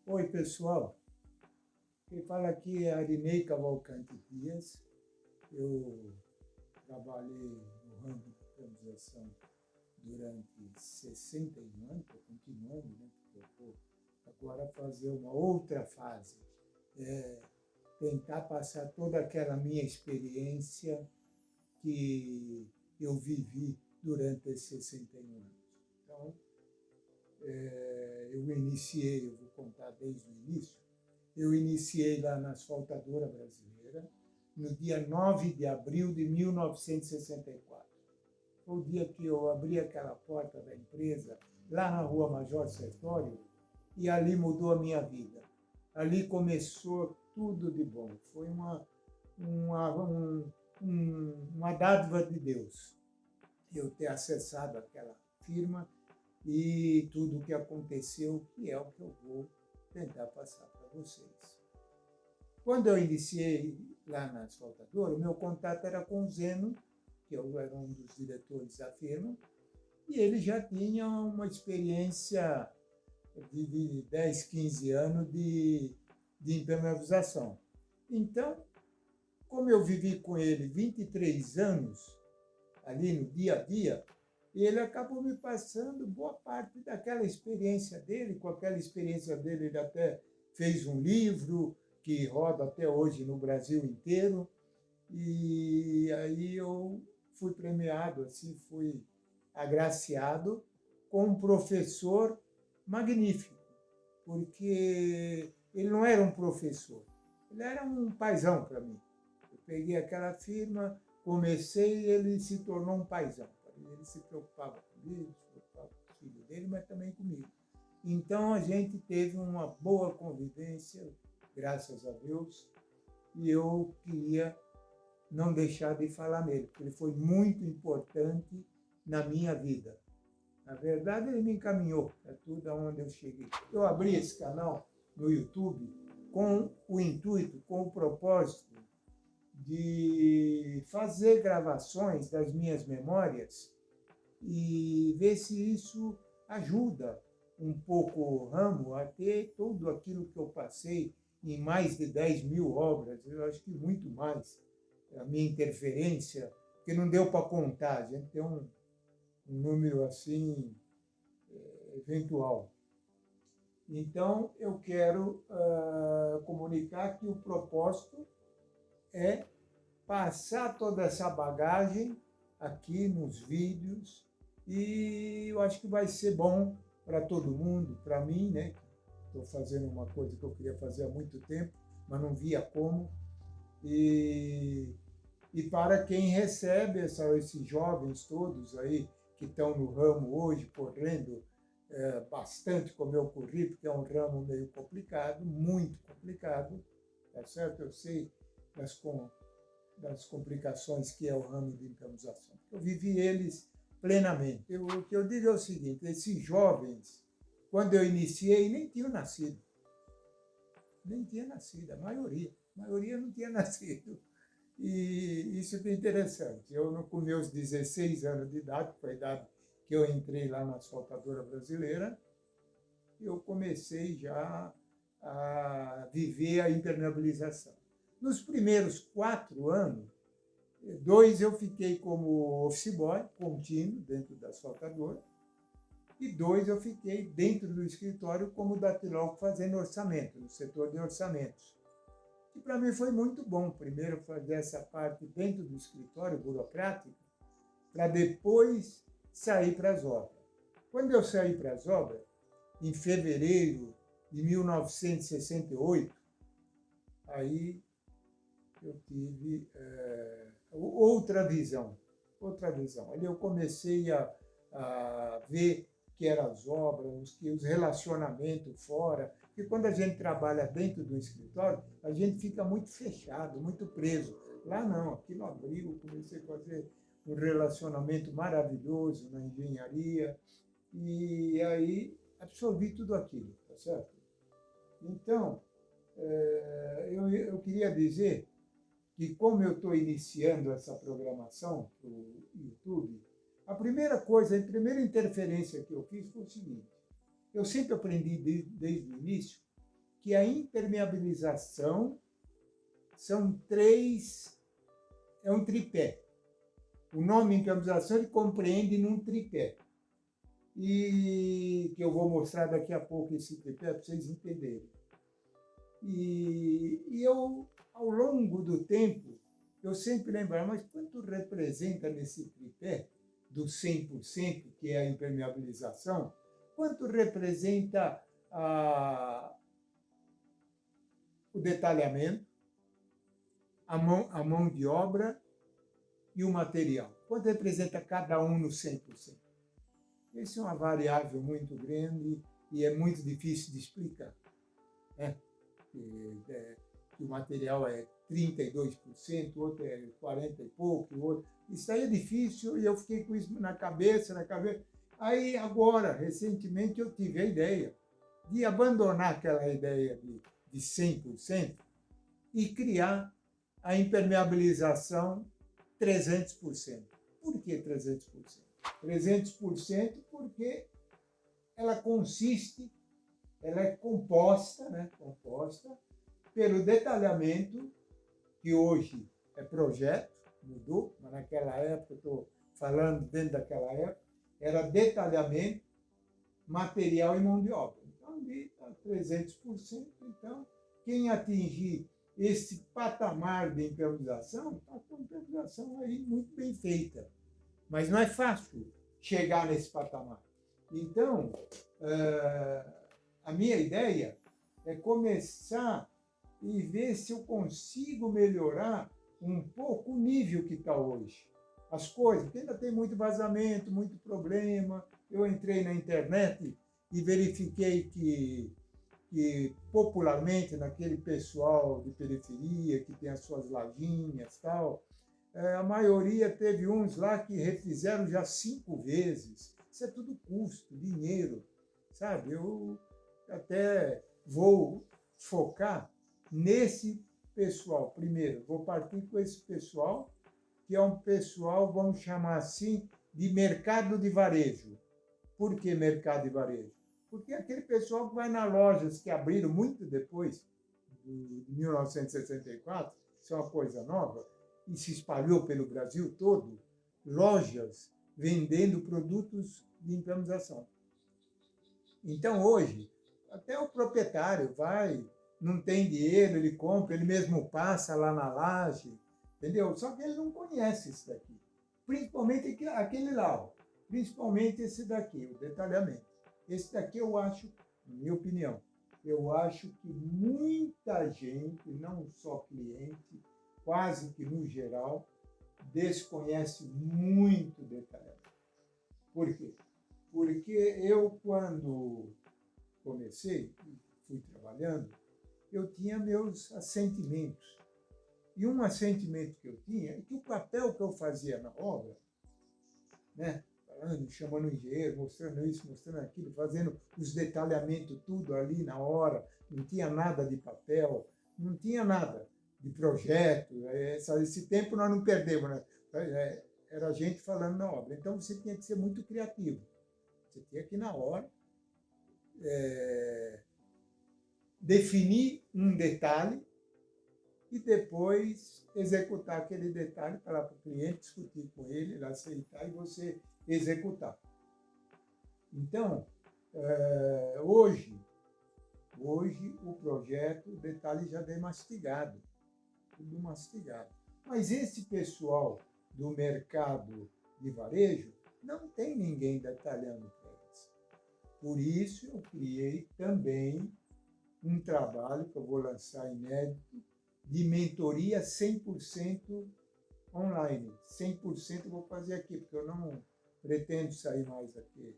Oi, pessoal. Quem fala aqui é Arinei Cavalcante Dias. Eu trabalhei no ramo de organização durante 61 anos, estou continuando, né? Porque eu vou agora fazer uma outra fase, tentar passar toda aquela minha experiência que eu vivi durante esses 61 anos. Então, eu vou contar desde o início. Eu iniciei lá na Asfaltadora Brasileira, no dia 9 de abril de 1964. Foi o dia que eu abri aquela porta da empresa, lá na Rua Major Sertório, e ali mudou a minha vida. Ali começou tudo de bom. Foi uma dádiva de Deus eu ter acessado aquela firma e tudo o que aconteceu, que é o que eu vou tentar passar para vocês. Quando eu iniciei lá na Asfaltadora, o meu contato era com o Zeno, que eu era um dos diretores da firma, e ele já tinha uma experiência de 10, 15 anos de impermeabilização. Então, como eu vivi com ele 23 anos, ali no dia a dia, ele acabou me passando boa parte daquela experiência dele. Com aquela experiência dele, ele até fez um livro que roda até hoje no Brasil inteiro. E aí eu fui premiado, assim, fui agraciado com um professor magnífico, porque ele não era um professor, ele era um paizão para mim. Eu peguei aquela firma, comecei e ele se tornou um paizão. Ele se preocupava comigo, se preocupava com o filho dele, mas também comigo. Então a gente teve uma boa convivência, graças a Deus, e eu queria não deixar de falar nele, porque ele foi muito importante na minha vida. Na verdade, ele me encaminhou para tudo aonde eu cheguei. Eu abri esse canal no YouTube com o intuito, com o propósito de fazer gravações das minhas memórias e ver se isso ajuda um pouco o ramo a ter tudo aquilo que eu passei em mais de 10 mil obras, eu acho que muito mais, a minha interferência, que não deu para contar, a gente tem um número assim, eventual. Então, eu quero comunicar que o propósito é passar toda essa bagagem aqui nos vídeos e eu acho que vai ser bom para todo mundo, para mim, né? Estou fazendo uma coisa que eu queria fazer há muito tempo, mas não via como. E para quem recebe esses jovens todos aí que estão no ramo hoje, correndo bastante com o meu currículo, que é um ramo meio complicado, muito complicado, tá certo? Eu sei das complicações que é o ramo de impermeabilização. Eu vivi eles plenamente. O que eu digo é o seguinte, esses jovens, quando eu iniciei, nem tinham nascido. Nem tinha nascido, a maioria não tinha nascido. E isso é interessante. Eu, com meus 16 anos de idade, foi a idade que eu entrei lá na Asfaltadora Brasileira, eu comecei já a viver a impermeabilização. Nos primeiros 4 anos, 2 eu fiquei como office boy, contínuo, dentro da asfaltadora, e 2 eu fiquei dentro do escritório como datilógrafo fazendo orçamento, no setor de orçamentos. E para mim foi muito bom, primeiro fazer essa parte dentro do escritório burocrático, para depois sair para as obras. Quando eu saí para as obras, em fevereiro de 1968, aí eu tive outra visão. Ali eu comecei a ver que eram as obras, os relacionamentos fora, porque quando a gente trabalha dentro do escritório, a gente fica muito fechado, muito preso. Lá não, aquilo abriu, comecei a fazer um relacionamento maravilhoso na engenharia, e aí absorvi tudo aquilo, tá certo? Então, eu queria dizer que, como eu estou iniciando essa programação para o YouTube, a primeira interferência que eu fiz foi o seguinte: eu sempre aprendi desde o início que a impermeabilização são três, é um tripé. O nome impermeabilização ele compreende num tripé. E que eu vou mostrar daqui a pouco esse tripé para vocês entenderem. E eu, ao longo do tempo, eu sempre lembro, mas quanto representa nesse tripé do 100%, que é a impermeabilização, quanto representa o detalhamento, a mão de obra e o material? Quanto representa cada um no 100%? Essa é uma variável muito grande e é muito difícil de explicar, né? Que o material é 32%, o outro é 40 e pouco, o outro... Isso aí é difícil e eu fiquei com isso na cabeça. Aí, agora, recentemente, eu tive a ideia de abandonar aquela ideia de 100% e criar a impermeabilização 300%. Por que 300%? 300% porque ela é composta, né? Composta pelo detalhamento, que hoje é projeto, mudou, mas naquela época, estou falando dentro daquela época, era detalhamento, material e mão de obra. Então, ali está 300%. Então, quem atingir esse patamar de impermeabilização, está com a impermeabilização aí muito bem feita. Mas não é fácil chegar nesse patamar. Então, a minha ideia é começar e ver se eu consigo melhorar um pouco o nível que está hoje. As coisas, porque ainda tem muito vazamento, muito problema. Eu entrei na internet e verifiquei que popularmente, naquele pessoal de periferia, que tem as suas lajinhas e tal, a maioria teve uns lá que refizeram já 5 vezes. Isso é tudo custo, dinheiro, sabe? Eu até vou focar nesse pessoal. Primeiro, vou partir com esse pessoal, que é um pessoal, vamos chamar assim, de mercado de varejo. Por que mercado de varejo? Porque é aquele pessoal que vai nas lojas que abriram muito depois de 1964, isso é uma coisa nova, e se espalhou pelo Brasil todo, lojas vendendo produtos de impermeabilização. Então, hoje, até o proprietário vai, não tem dinheiro, ele compra, ele mesmo passa lá na laje, entendeu? Só que ele não conhece isso daqui. Principalmente aquele lá, ó. Principalmente esse daqui, o detalhamento. Esse daqui eu acho, na minha opinião, eu acho que muita gente, não só cliente, quase que no geral, desconhece muito detalhamento. Por quê? Porque eu, quando comecei, fui trabalhando, eu tinha meus assentimentos. E um assentimento que eu tinha é que o papel que eu fazia na obra, né, chamando o engenheiro, mostrando isso, mostrando aquilo, fazendo os detalhamentos tudo ali na hora, não tinha nada de papel, não tinha nada de projeto. Esse tempo nós não perdemos, né? Era a gente falando na obra. Então, você tinha que ser muito criativo. Você tinha que, na hora, definir um detalhe e depois executar aquele detalhe para o cliente, discutir com ele, ele aceitar e você executar. Então, hoje o projeto, o detalhe já é mastigado, tudo mastigado. Mas esse pessoal do mercado de varejo não tem ninguém detalhando para eles. Por isso, eu criei também um trabalho que eu vou lançar inédito, de mentoria 100% online. 100% eu vou fazer aqui, porque eu não pretendo sair mais aqui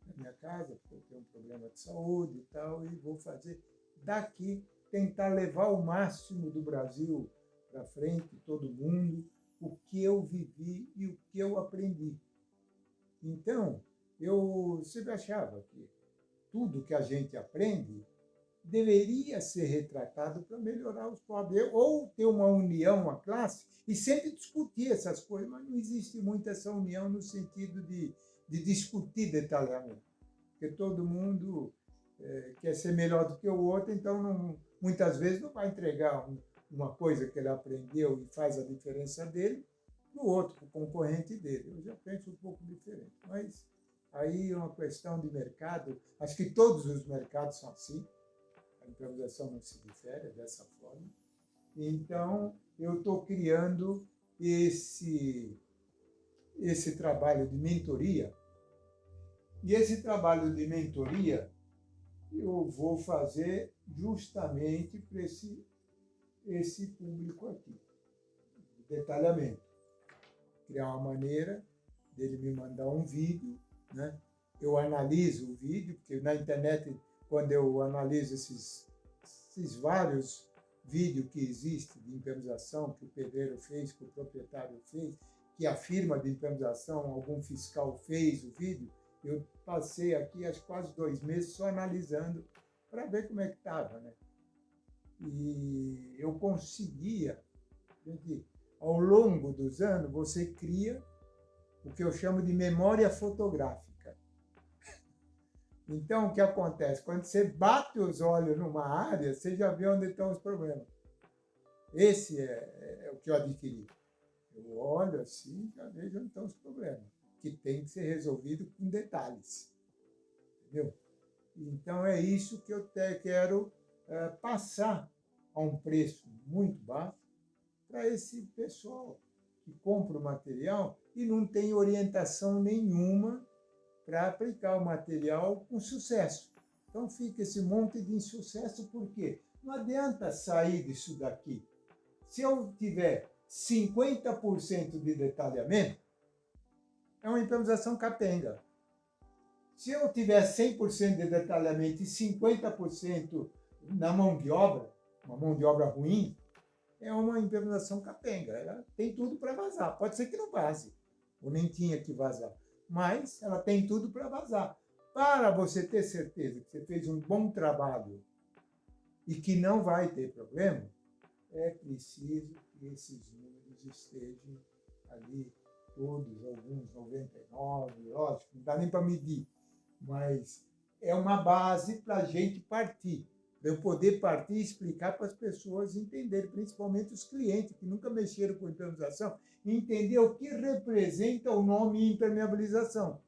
da minha casa, porque eu tenho um problema de saúde e tal, e vou fazer daqui, tentar levar o máximo do Brasil para frente, todo mundo, o que eu vivi e o que eu aprendi. Então, eu sempre achava que tudo que a gente aprende deveria ser retratado para melhorar os pobres, ou ter uma união, uma classe, e sempre discutir essas coisas, mas não existe muito essa união no sentido de discutir detalhamento, porque todo mundo quer ser melhor do que o outro, então muitas vezes não vai entregar uma coisa que ele aprendeu e faz a diferença dele para o outro, para o concorrente dele. Eu já penso um pouco diferente, mas aí é uma questão de mercado. Acho que todos os mercados são assim, a improvisação não se difere dessa forma. Então, eu estou criando esse trabalho de mentoria, e esse trabalho de mentoria eu vou fazer justamente para esse público aqui, detalhamento. Criar uma maneira dele me mandar um vídeo, né? Eu analiso o vídeo, porque na internet, quando eu analiso esses vários vídeos que existem de impermeabilização, que o pedreiro fez, que o proprietário fez, que a firma de impermeabilização, algum fiscal fez o vídeo, eu passei aqui acho quase 2 meses só analisando para ver como é que estava, né? E eu conseguia, gente, ao longo dos anos, você cria o que eu chamo de memória fotográfica. Então, o que acontece? Quando você bate os olhos numa área, você já vê onde estão os problemas. Esse é o que eu adquiri. Eu olho assim, já vejo onde estão os problemas, que tem que ser resolvido com detalhes. Entendeu? Então, é isso que eu quero passar a um preço muito baixo para esse pessoal que compra o material e não tem orientação nenhuma para aplicar o material com sucesso. Então, fica esse monte de insucesso, por quê? Não adianta sair disso daqui. Se eu tiver 50% de detalhamento, é uma improvisação capenga. Se eu tiver 100% de detalhamento e 50% na mão de obra, uma mão de obra ruim, é uma impermeabilização capenga. Ela tem tudo para vazar. Pode ser que não vaze, ou nem tinha que vazar, mas ela tem tudo para vazar. Para você ter certeza que você fez um bom trabalho e que não vai ter problema, é preciso que esses números estejam ali, todos, alguns 99, lógico, não dá nem para medir, mas é uma base para a gente partir. Para eu poder partir e explicar para as pessoas entenderem, principalmente os clientes que nunca mexeram com impermeabilização, entender o que representa o nome impermeabilização.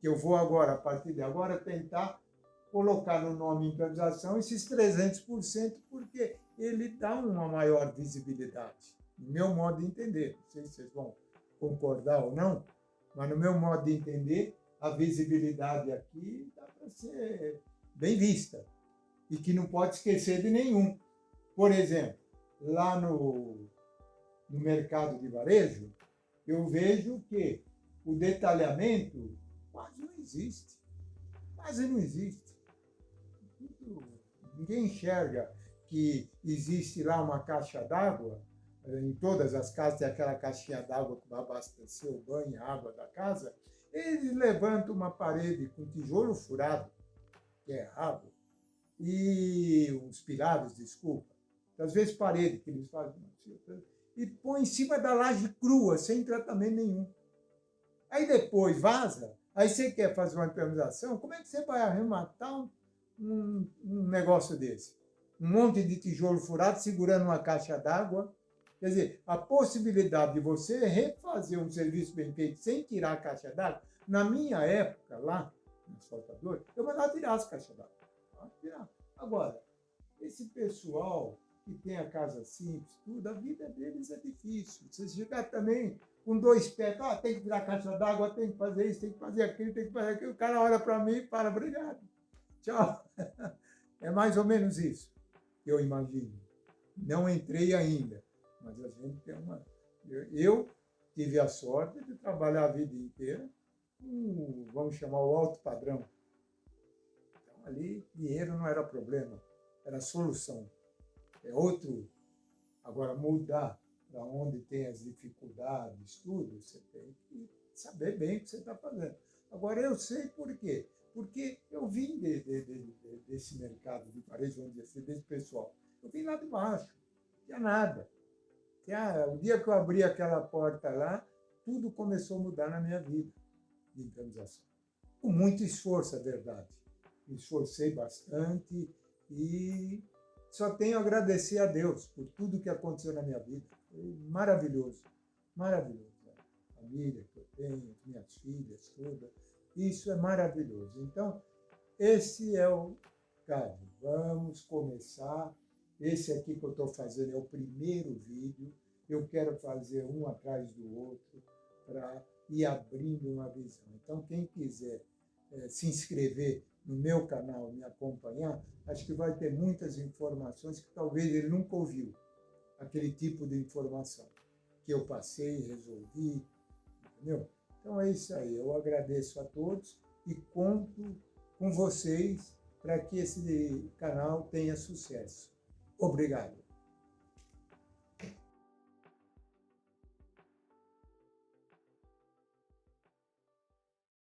Que eu vou agora, a partir de agora, tentar colocar no nome impermeabilização esses 300%, porque ele dá uma maior visibilidade, no meu modo de entender. Não sei se vocês vão concordar ou não, mas no meu modo de entender, a visibilidade aqui dá para ser bem vista. E que não pode esquecer de nenhum. Por exemplo, lá no mercado de varejo, eu vejo que o detalhamento quase não existe. Quase não existe. Ninguém enxerga que existe lá uma caixa d'água. Em todas as casas tem aquela caixinha d'água que vai abastecer o banho e a água da casa. Eles levantam uma parede com tijolo furado, que é errado, e os pilares, desculpa, às vezes parede que eles fazem, e põe em cima da laje crua, sem tratamento nenhum. Aí depois vaza, aí você quer fazer uma impermeabilização, como é que você vai arrematar um negócio desse? Um monte de tijolo furado segurando uma caixa d'água. Quer dizer, a possibilidade de você refazer um serviço bem feito sem tirar a caixa d'água, na minha época, lá no asfaltador, eu mandava tirar as caixas d'água. Agora, esse pessoal que tem a casa simples, tudo, a vida deles é difícil. Você chegar também com 2 pés, tem que tirar a caixa d'água, tem que fazer isso, tem que fazer aquilo, tem que fazer aquilo. O cara olha para mim e fala, obrigado, tchau. É mais ou menos isso que eu imagino. Não entrei ainda, mas a gente tem uma... Eu tive a sorte de trabalhar a vida inteira com, vamos chamar, o alto padrão. Ali, dinheiro não era problema, era solução. É outro. Agora, mudar para onde tem as dificuldades, tudo, você tem que saber bem o que você está fazendo. Agora, eu sei por quê. Porque eu vim desse mercado de varejo, vamos dizer assim, desse pessoal. Eu vim lá de baixo, não tinha nada. O dia que eu abri aquela porta lá, tudo começou a mudar na minha vida de improvisação. Com muito esforço, é verdade. me esforcei bastante e só tenho a agradecer a Deus por tudo que aconteceu na minha vida. Foi maravilhoso, maravilhoso. A família que eu tenho, minhas filhas, todas, isso é maravilhoso. Então, esse é o caso. Vamos começar. Esse aqui que eu estou fazendo é o primeiro vídeo. Eu quero fazer um atrás do outro para ir abrindo uma visão. Então, quem quiser se inscrever no meu canal, me acompanhar, acho que vai ter muitas informações que talvez ele nunca ouviu. Aquele tipo de informação que eu passei, resolvi, entendeu? Então é isso aí. Eu agradeço a todos e conto com vocês para que esse canal tenha sucesso. Obrigado.